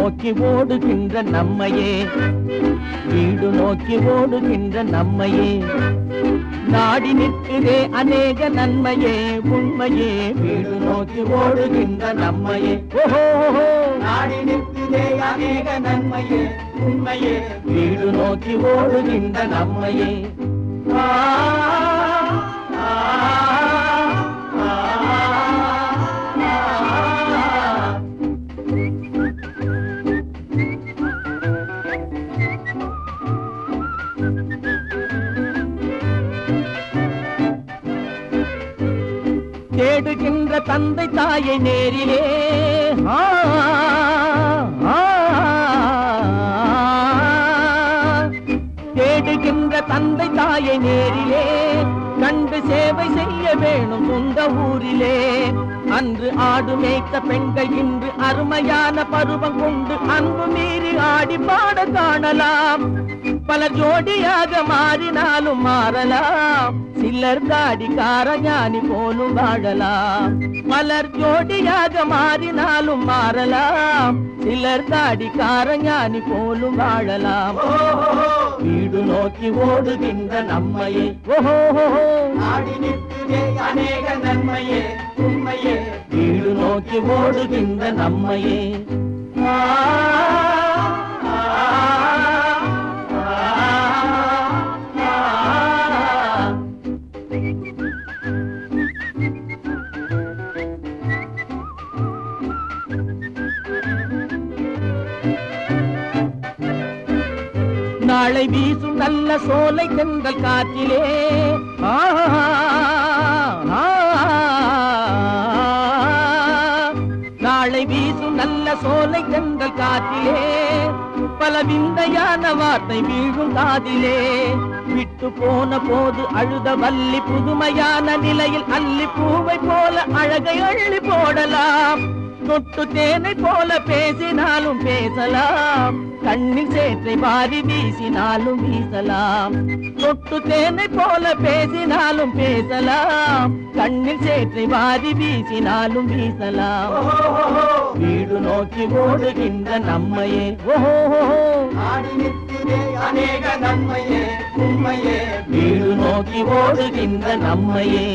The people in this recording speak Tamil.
நோக்கி ஓடுகின்ற நம்மையே, வீடு நோக்கி ஓடுகின்ற நம்மையே, நாடி நிற்குதே அநேக நன்மையே உண்மையே, வீடு நோக்கி ஓடுகின்ற நம்மையே. ஓஹோ, நாடி நிற்குதே அநேக நன்மையே உண்மையே, வீடு நோக்கி ஓடுகின்ற நம்மையே. தேடுகின்ற தந்தை தாயை நேரிலே, தேடுகின்ற தந்தை தாயை நேரிலே, கண்டு சேவை செய்ய வேணும் சொந்த ஊரிலே. அன்று ஆடு மேய்த்த பெண்கள் இன்று அருமையான பருவம் கொண்டு அன்பு மீறி ஆடி பாட காணலாம். பல ஜோடியாக மாறினாலும் மாறலாம், சிலர் தாடிக்கார ஞானி போலும் வாழலாம். பலர் ஜோடியாக மாறினாலும் மாறலாம், சிலர் தாடிக்கார ஞானி போலும் வாழலாம். வீடு நோக்கி ஓடுகின்ற நம்மையே, ஓஹோ, நாடி நிற்குதே அநேக நன்மையே உண்மையே, வீடு நோக்கி ஓடுகின்ற நம்மையே. நாளை வீசும் நல்ல சோலை தென்றல் காற்றிலே, நாளை வீசும் நல்ல சோலை தென்றல் காற்றிலே, பல விந்தையான வார்த்தை வீழும் காதிலே. விட்டு போன போது அழுத வள்ளி புதுமையான நிலையில் அள்ளி பூவை போல அழகை அள்ளி போடலாம். தொட்டு தேனை போல பேசினாலும் பேசலாம், கண்ணில் சேற்றை வாரி வீசினாலும் வீசலாம். தொட்டு தேனை போல பேசினாலும் பேசலாம், கண்ணில் சேற்றை வாரி வீசினாலும் வீசலாம். வீடு நோக்கி ஓடுகின்ற நம்மையே, ஓஹோ, நாடி நிற்குதே அநேக நன்மையே உண்மையே, வீடு நோக்கி ஓடுகின்ற நம்மையே.